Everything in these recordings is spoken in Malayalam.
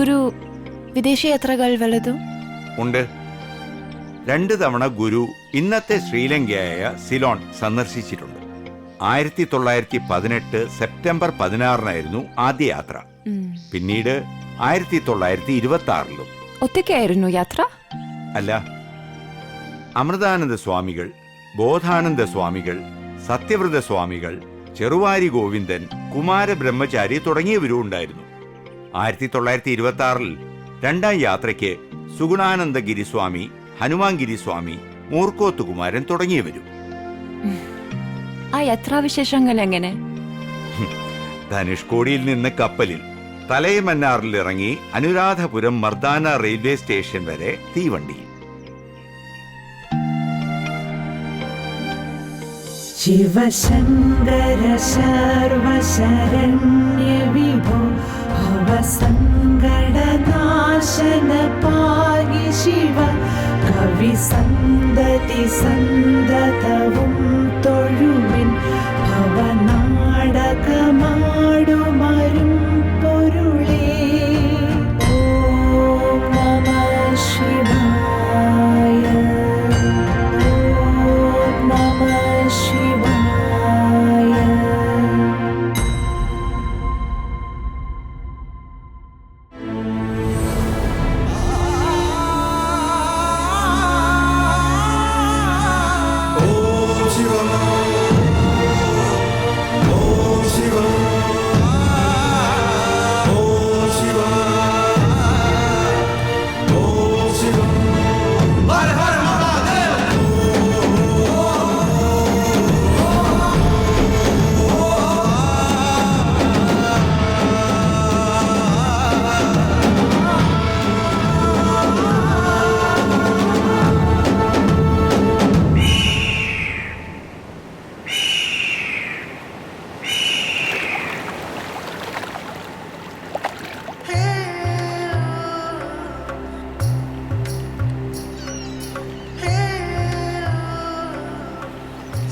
ഗുരു വിദേശ യാത്രകൾ വല്ലതും ഉണ്ട്. 2 തവണ ഗുരു ഇന്നത്തെ ശ്രീലങ്കയായ സിലോൺ സന്ദർശിച്ചിട്ടുണ്ട്. 1918 സെപ്റ്റംബർ 16 ആദ്യ യാത്ര. പിന്നീട് 1926 ഒറ്റയ്ക്കായിരുന്നു യാത്ര? അല്ല, അമൃതാനന്ദ സ്വാമികൾ, ബോധാനന്ദ സ്വാമികൾ, സത്യവ്രത സ്വാമികൾ, ചെറുവാരി ഗോവിന്ദൻ, കുമാര ബ്രഹ്മചാരി തുടങ്ങിയവരും ഉണ്ടായിരുന്നു. 1926 2ാം യാത്രയ്ക്ക് സുഗുണാനന്ദ ഗിരിസ്വാമി, ഹനുമാൻ ഗിരിസ്വാമി, മൂർക്കോത്ത് കുമാരൻ തുടങ്ങിയവരും. ആ യാത്രാവിശേഷങ്ങൾ എങ്ങനെ? ധനുഷ്കോടിയിൽ നിന്ന് കപ്പലിൽ തലൈമന്നാറിൽ ഇറങ്ങി അനുരാധപുരം മർദാന റെയിൽവേ സ്റ്റേഷൻ വരെ തീവണ്ടിയിൽ. ശിവശങ്കര സർവശരണ്യ വിഭോ ഭവസങ്കടനാശന പാഹി ശിവ കവി സന്തതി സന്തതവും തൊഴുമിൻ ഭവനാടകമാടുമരും പൊരുളേ. ഓം നമഃ ശിവായ. ഓം നമഃ ശിവായ.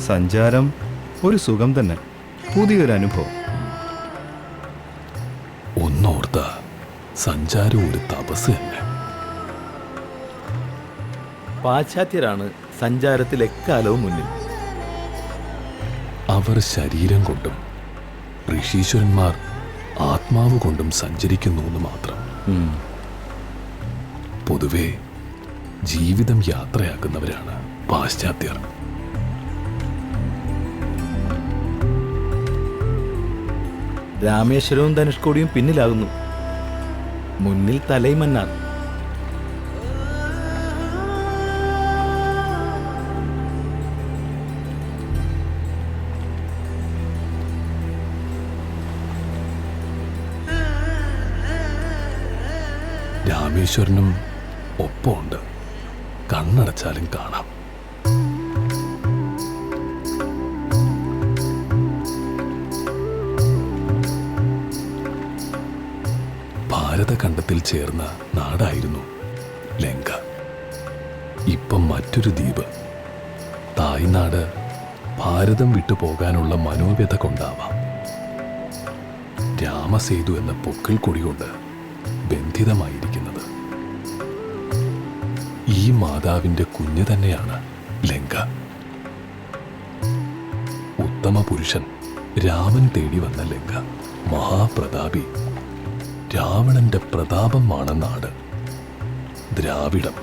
സഞ്ചാരം ഒരു സുഖം തന്നെ, പുതിയൊരു അനുഭവം. ഒന്നോർത്ത സഞ്ചാരം ഒരു തപസ് തന്നെ. പാശ്ചാത്യരാണ് സഞ്ചാരത്തിൽ എക്കാലവും മുന്നിൽ. അവർ ശരീരം കൊണ്ടും ഋഷീശ്വരന്മാർ ആത്മാവ് കൊണ്ടും സഞ്ചരിക്കുന്നു എന്ന് മാത്രം. പൊതുവെ ജീവിതം യാത്രയാക്കുന്നവരാണ് പാശ്ചാത്യർ. രാമേശ്വരവും ധനുഷ്കോടിയും പിന്നിലാകുന്നു, മുന്നിൽ തലൈമന്നാർ. രാമേശ്വരനും ഒപ്പമുണ്ട്, കണ്ണടച്ചാലും കാണാം. ഭാരതഖണ്ഡത്തിൽ ചേർന്ന നാടായിരുന്നു ലങ്ക. ഇപ്പം മറ്റൊരു ദ്വീപ്. തായ്നാട് ഭാരതം വിട്ടുപോകാനുള്ള മനോവ്യത കൊണ്ടാവാം രാമസേതു എന്ന പൊക്കിൾ കൊടി കൊണ്ട് ബന്ധിതമായിരിക്കുന്നത്. ഈ മാതാവിന്റെ കുഞ്ഞ് തന്നെയാണ് ലങ്ക. ഉത്തമ പുരുഷൻ രാമൻ തേടി വന്ന ലങ്ക മഹാപ്രതാപി രാവണന്റെ പ്രതാപമാണ് നാട്. ദ്രാവിഡം.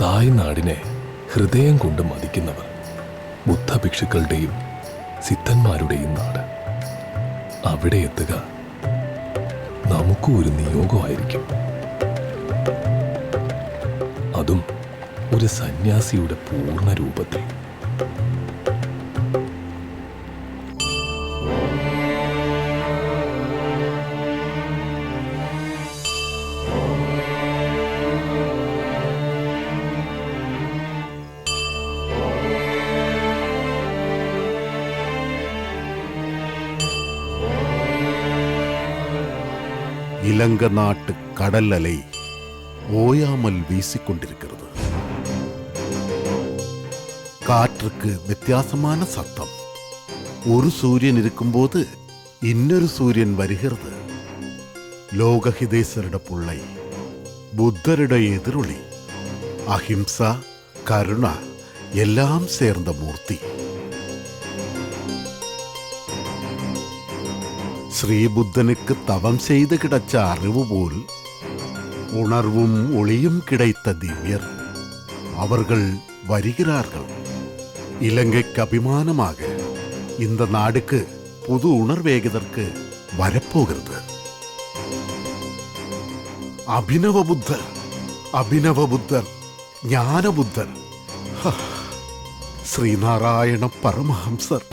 തായ്നാടിനെ ഹൃദയം കൊണ്ട് മതിക്കുന്നവർ, ബുദ്ധഭിക്ഷുക്കളുടെയും സിദ്ധന്മാരുടെയും നാട്. അവിടെ എത്തുക നമുക്കും ഒരു നിയോഗമായിരിക്കും. അതും ഒരു സന്യാസിയുടെ പൂർണ്ണ രൂപത്തിൽ. இலங்க நாட்டு கடல் அலை ஓயாமல் வீசிக்கொண்டிருக்கிறது. காற்றுக்கு வித்தியாசமான சத்தம். ஒரு சூரியன் இருக்கும்போது இன்னொரு சூரியன் வருகிறது. ലോകഹിതേശ്വരുടെ പുള്ളൈ, ബുദ്ധരുടെ എതിരൊളി, അഹിംസ, കരുണ എല്ലാം ചേർന്ന മൂർത്തി. ஸ்ரீபுத்தனுக்கு தவம் செய்து கிடைச்ச அறிவு போல் உணர்வும் ஒளியும் கிடைத்த திவ்யர். அவர்கள் வருகிறார்கள். இலங்கைக்கு அபிமானமாக இந்த நாடுக்கு புது உணர்வேகதற்கு வரப்போகிறது. அபினவ புத்தர், அபினவ புத்தர், ஞான புத்தர், ஸ்ரீநாராயண பரமஹம்சர்.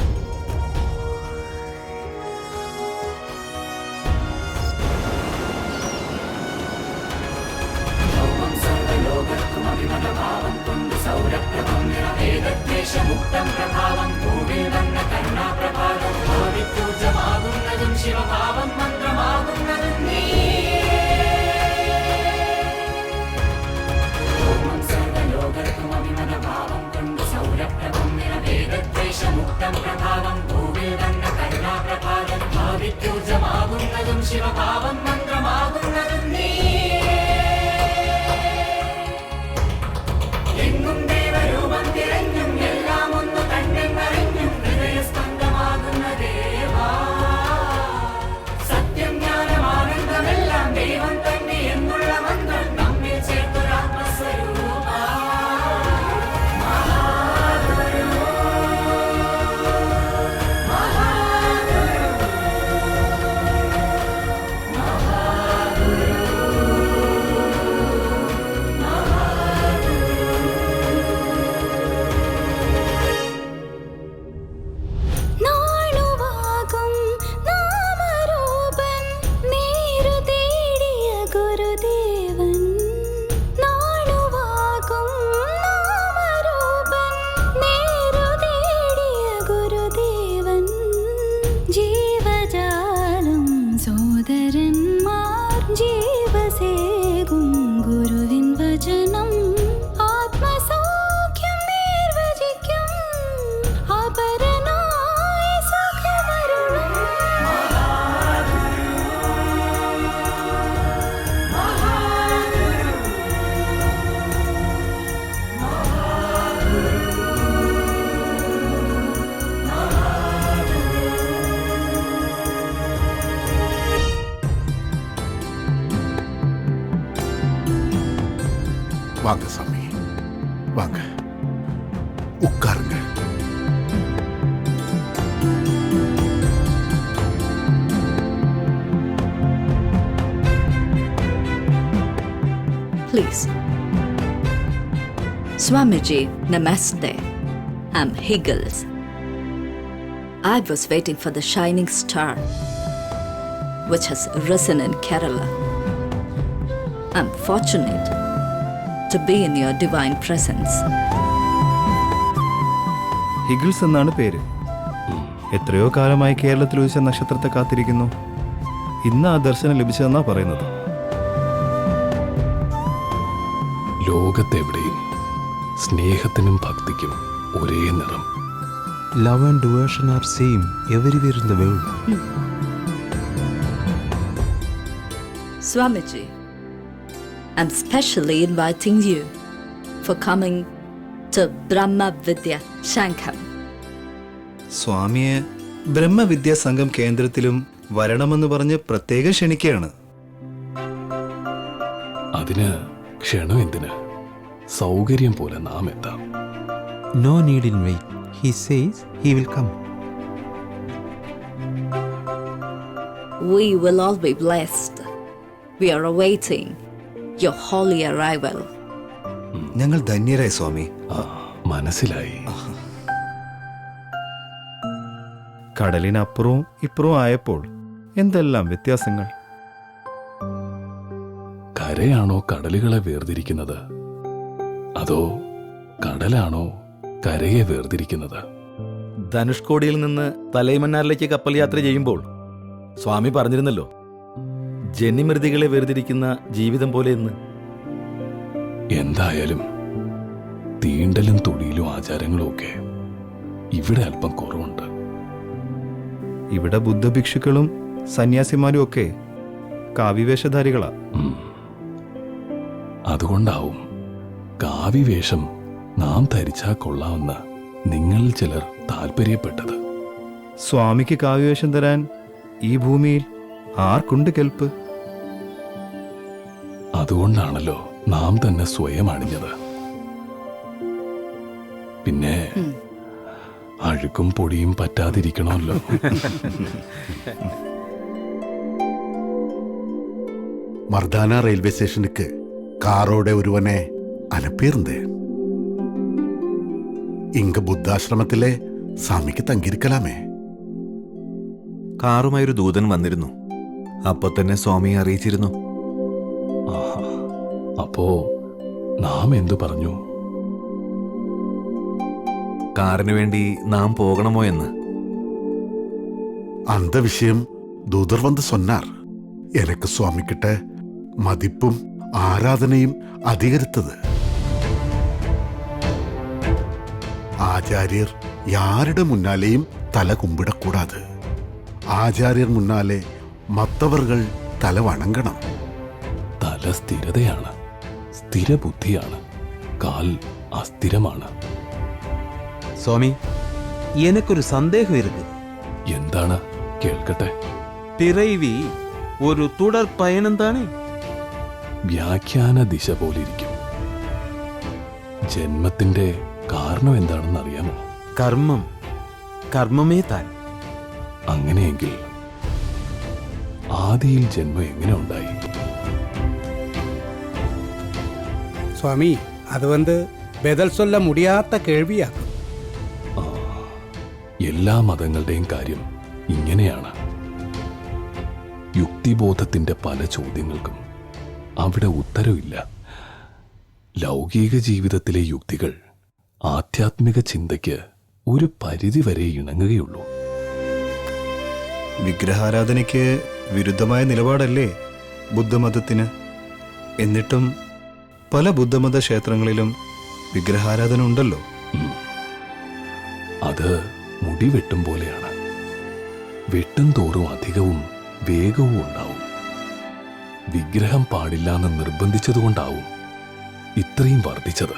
வாங்க சாமி, வாங்க உட்காருங்க. Please. Swamiji, namaste. I'm Higgles. I was waiting for the shining star which has risen in Kerala. I'm fortunate to be in your divine presence. ഹിഗിൾസ് എന്നാണ് പേര്. എത്രയോ കാലമായി കേരളത്തിൽ ഉദിച്ച നക്ഷത്രത്തെ കാത്തിരിക്കുന്നു. ഇന്ന് ആ ദർശനം ലഭിച്ചതെന്നാ പറയുന്നത്. ലോകത്തെവിടെയും സ്നേഹത്തിനും ഭക്തിക്കും ഒരേ നിറം. Love and devotion are same everywhere in the world. Swamiji, I'm specially inviting you for coming to Brahma Vidya Shankham. സ്വാമിയെ ബ്രഹ്മവിദ്യാ സംഘം കേന്ദ്രത്തിലും വരണമെന്ന് പറഞ്ഞ് പ്രത്യേകം ക്ഷണിക്കുകയാണ്. അതിന് ക്ഷണം എന്തിന്? സൗകര്യം പോലെ നാം എത്താം. No need in wait. He says he will come. We will all be blessed. We are awaiting your holy arrival. ഞങ്ങൾ ധന്യരായി സ്വാമി. മനസ്സിലായി. കടലിനപ്പുറവും ഇപ്പുറവും ആയപ്പോൾ എന്തെല്ലാം വ്യത്യാസങ്ങൾ. കരയാണോ കടലുകളെ വേർതിരിക്കുന്നത്, അതോ കടലാണോ കരയെ വേർതിരിക്കുന്നത്? ധനുഷ്കോടിയിൽ നിന്ന് തലൈമന്നാറിലേക്ക് കപ്പൽ യാത്ര ചെയ്യുമ്പോൾ സ്വാമി പറഞ്ഞിരുന്നല്ലോ, ജന്യമൃതികളെ വേർതിരിക്കുന്ന ജീവിതം പോലെ എന്ന്. എന്തായാലും തീണ്ടലും തൊടിയിലും ആചാരങ്ങളും ഒക്കെ ഇവിടെ അല്പം കുറവുണ്ട്. ഇവിടെ ബുദ്ധഭിക്ഷുക്കളും സന്യാസിമാരും ഒക്കെ കാവ്യവേഷധാരികളാ. അതുകൊണ്ടാവും കാവ്യവേഷം നാം ധരിച്ചാൽ കൊള്ളാമെന്ന് നിങ്ങളിൽ ചിലർ താല്പര്യപ്പെട്ടത്. സ്വാമിക്ക് കാവ്യവേഷം തരാൻ ഈ ഭൂമിയിൽ ആർക്കുണ്ട് കെൽപ്പ്? അതുകൊണ്ടാണല്ലോ നാം തന്നെ സ്വയം അണിഞ്ഞത്. പിന്നെ അഴുക്കും പൊടിയും പറ്റാതിരിക്കണമല്ലോ. மர்தானா ரயில்வே ஸ்டேஷனுக்கு காரோட ஒருவனை அனுப்பியிருந்தேன். இங்க புத்தாശ്രമത്തിലെ സ്വാമിക്ക് തങ്ങിയിരിക്കലാമേ. കാറുമായൊരു ദൂതൻ വന്നിരുന്നു. അപ്പൊ തന്നെ സ്വാമിയെ അറിയിച്ചിരുന്നു. ആഹാ. അപ്പോ നാം എന്തു പറഞ്ഞു? കാറിന് വേണ്ടി നാം പോകണമോ എന്ന്. அந்த விஷயம் தூதர் வந்து சொன்னார். எனக்கு சுவாமி கிட்ட மதிப்பும் ஆராதனையும் அதிகரித்தது. ആചാര്യർ യാരുടെ മുന്നാലെയും തല കുമ്പിടക്കൂടാതെ. ആചാര്യർ മുന്നാലെ മത്തവർകൾ തല വണങ്ങണം. തല സ്ഥിരതയാണ്, സ്ഥിരബുദ്ധിയാണ്, കാൽ അസ്ഥിരമാണ്. സ്വാമി, എനക്കൊരു സന്ദേഹം ഇருக்கு. എന്താണ്? കേൾക്കട്ടെ. പിറവി ഒരു തുടർ പയനം താനേ? വ്യാഖ്യാന ദിശ പോലിരിക്കും. ജന്മത്തിന്റെ കാരണം എന്താണെന്ന് അറിയാമോ? കർമ്മം, കർമ്മമേ താൻ. അങ്ങനെയെങ്കിൽ ആദിയിൽ ജന്മം എങ്ങനെ ഉണ്ടായി? சுவாமி, அது ബദൽ சொல்ல முடியாத കേൾവിയാക്കും. എല്ലാ മതങ്ങളുടെയും കാര്യം ഇങ്ങനെയാണ്. യുക്തിബോധത്തിന്റെ പല ചോദ്യങ്ങൾക്കും അവിടെ ഉത്തരവില്ല. ലൗകിക ജീവിതത്തിലെ യുക്തികൾ ആധ്യാത്മിക ചിന്തയ്ക്ക് ഒരു പരിധിവരെ ഇണങ്ങുകയുള്ളൂ. വിഗ്രഹാരാധനയ്ക്ക് വിരുദ്ധമായ നിലപാടല്ലേ ബുദ്ധമതത്തിന്? എന്നിട്ടും പല ബുദ്ധമത ക്ഷേത്രങ്ങളിലും വിഗ്രഹാരാധന ഉണ്ടല്ലോ. അത് മുടി വെട്ടും പോലെയാണ്. വെട്ടും തോറും അധികവും വേഗവും ഉണ്ടാവും. വിഗ്രഹം പാടില്ല എന്ന് നിർബന്ധിച്ചതുകൊണ്ടാവും ഇത്രയും വർദ്ധിച്ചത്.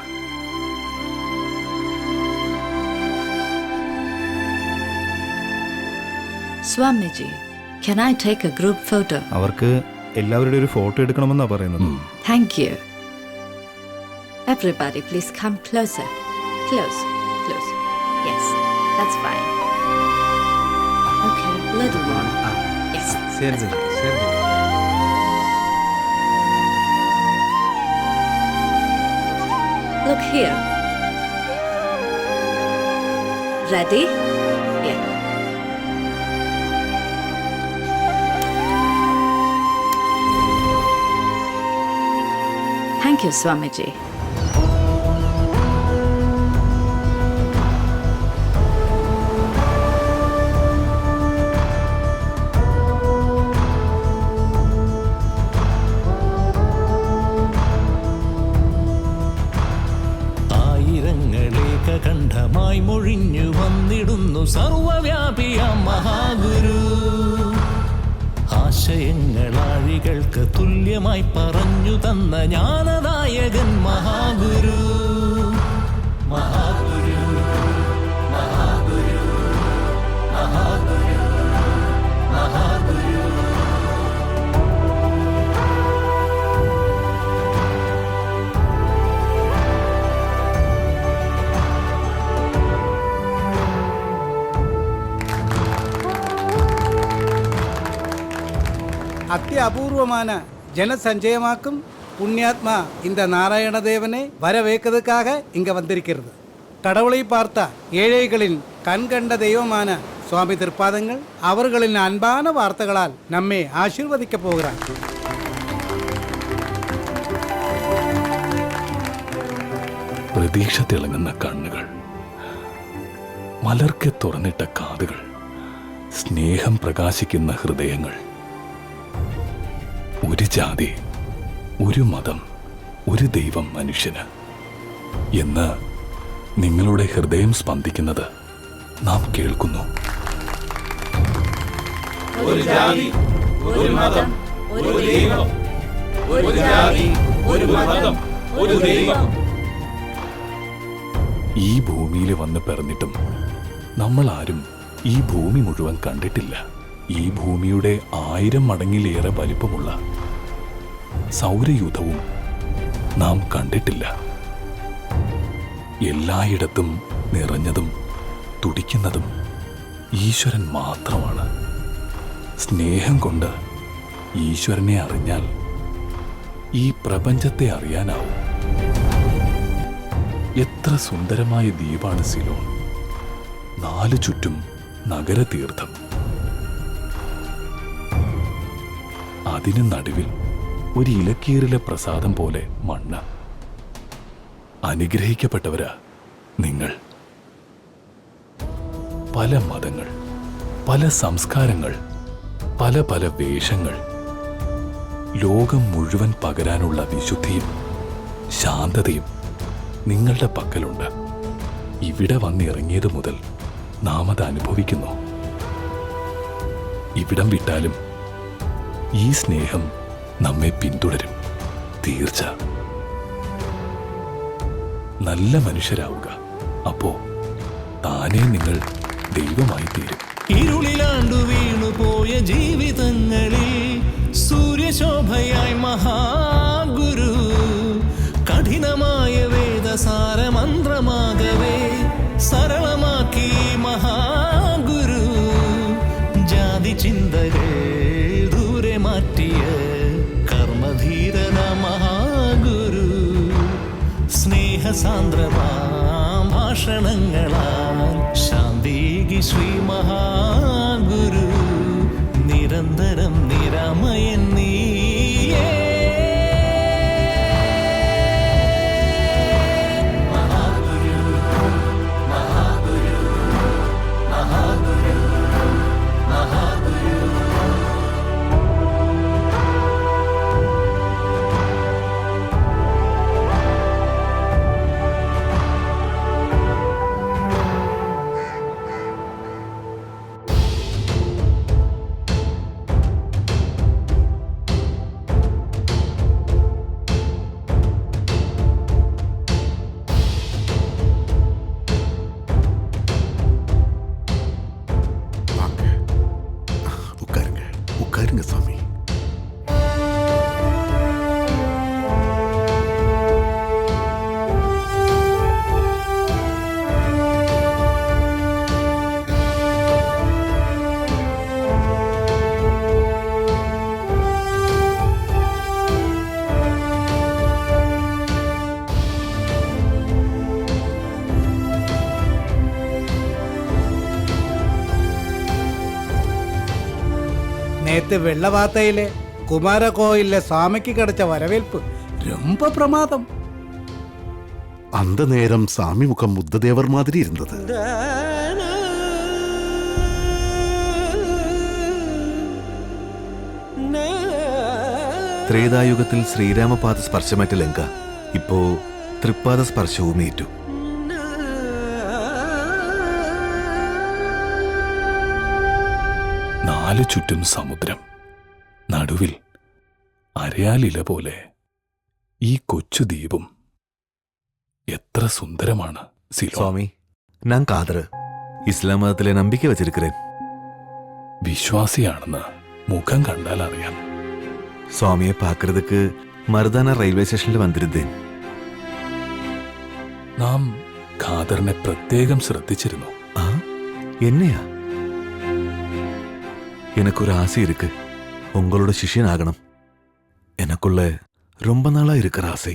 Swamiji, can I take a group photo? അവർക്ക് എല്ലാവരുടെ ഒരു ഫോട്ടോ എടുക്കണമെന്നാ പറയുന്നത്. Thank you. Everybody, please come closer. Close, close. Yes, that's fine. Okay, little more. Yes, ശരി, that's fine. ശരി. Look here. Ready? Yeah. Thank you, Swamiji. കണ്ഠമായി മൊഴിഞ്ഞു വന്നിടുന്നു സർവവ്യാപിയ മഹാഗുരു. ആശയങ്ങളാഴികൾക്ക് തുല്യമായി പറഞ്ഞു തന്ന ജ്ഞാനദായകൻ മഹാഗുരു. മഹാഗുരു, മഹാഗുരു, മഹാഗുരു, മഹാഗുരു. அத்தியபூர்வமான ஜனசஞ்சயமாக்கும் புண்ணியாத்மா இந்த நாராயணதேவனை வரவேற்கிறதுக்காக இங்க வந்திருக்கிறது. கடவுளை பார்த்த ஏழைகளின் கண்கண்ட தெய்வமான சுவாமி திருப்பாதங்கள் அவர்களின் அன்பான வார்த்தைகளால் நம்மை ஆசீர்வதிக்க போகிறார். പ്രതീക്ഷ തിളങ്ങുന്ന കണ്ണുകൾ, മലർക്കെ തുറന്നിട്ട കാതുകൾ, സ്നേഹം പ്രകാശിക്കുന്ന ഹൃദയങ്ങൾ. ഒരു ജാതി, ഒരു മതം, ഒരു ദൈവം മനുഷ്യന് എന്ന് നിങ്ങളുടെ ഹൃദയം സ്പന്ദിക്കുന്നത് നാം കേൾക്കുന്നു. ഒരു ജാതി, ഒരു മതം, ഒരു ദൈവം, ഒരു ജാതി, ഒരു മതം, ഒരു ദൈവം. ഈ ഭൂമിയിൽ വന്ന് പിറന്നിട്ടും നമ്മൾ ആരും ഈ ഭൂമി മുഴുവൻ കണ്ടിട്ടില്ല. ഈ ഭൂമിയുടെ 1000 മടങ്ങിലേറെ വലിപ്പമുള്ള സൗരയൂഥവും നാം കണ്ടിട്ടില്ല. എല്ലായിടത്തും നിറഞ്ഞതും തുടിക്കുന്നതും ഈശ്വരൻ മാത്രമാണ്. സ്നേഹം കൊണ്ട് ഈശ്വരനെ അറിഞ്ഞാൽ ഈ പ്രപഞ്ചത്തെ അറിയാനാവും. എത്ര സുന്ദരമായ ദ്വീപാണ് സിലോൺ. 4 ചുറ്റും നഗരതീർത്ഥം. അതിന് നടുവിൽ ഒരു ഇലക്കീറിലെ പ്രസാദം പോലെ മണ്ണ്. അനുഗ്രഹിക്കപ്പെട്ടവരാ നിങ്ങൾ. പല മതങ്ങൾ, പല സംസ്കാരങ്ങൾ, പല പല വേഷങ്ങൾ. ലോകം മുഴുവൻ പകരാനുള്ള വിശുദ്ധിയും ശാന്തതയും നിങ്ങളുടെ പക്കലുണ്ട്. ഇവിടെ വന്നിറങ്ങിയത് മുതൽ നാം അത് അനുഭവിക്കുന്നു. ഇവിടം വിട്ടാലും ഈ സ്നേഹം നമ്മെ പിന്തുടരും. തീർച്ച. നല്ല മനുഷ്യരാവുക. അപ്പോ താനേ നിങ്ങൾ ദൈവമായി തീരും. ഇരുളിലാണ്ടു വീണുപോയ ജീവിതങ്ങളിൽ സൂര്യശോഭയായി മഹാഗുരു കഠിനമായ വേദസാരമന്ത്രമാകവേ സരളമാക്കി മഹാഗുരു. ജാതി ചിന്തകൾ ദൂരെ മാറ്റിയ കർമ്മധീരന മഹാഗുരു. സ്നേഹസാന്ദ്രമാം ഭാഷണങ്ങളാൽ ശാന്തികി ശ്രീ മഹാഗുരു. നിരന്തരം നിരാമയൻ നീയേ. உட்காருங்க சாமி. நேத்து வெள்ளவாத்தையிலே குமார கோயில்ல சாமிக்கு கிடைச்ச வரவேற்பு ரொம்ப பிரமாதம். அந்த நேரம் சாமி முகம் புத்ததேவர் மாதிரி இருந்தது. ത്രേതായുഗത്തിൽ ശ്രീരാമപാദ സ്പർശമേറ്റ ലങ്ക ഇപ്പോ തൃപ്പാദ സ്പർശവും ഏറ്റു. നാലു ചുറ്റും സമുദ്രം, നടുവിൽ അരയാലില പോലെ ഈ കൊച്ചു ദ്വീപും. എത്ര സുന്ദരമാണ് സിലോൺ. സ്വാമി, ഞാൻ കാദർ, ഇസ്ലാം മതത്തിലെ നമ്പിക്ക വച്ചിരിக்கிறேன். വിശ്വാസിയാണെന്ന് മുഖം കണ്ടാൽ അറിയാം. സ്വാമിയെ പാക്കുന്നതുക്ക് മർദാന റെയിൽവേ സ്റ്റേഷനിൽ വന്നിരുന്നേൻ. നാം ഖാദറിനെ പ്രത്യേകം ശ്രദ്ധിച്ചിരുന്നു. ആ, എന്നെയാ? எனக்கொரு ஆசை இருக்கு, உங்களோட சிஷ்யன் ஆகணும். எனக்குள்ள ரொம்ப நாளா இருக்கிற ஆசை.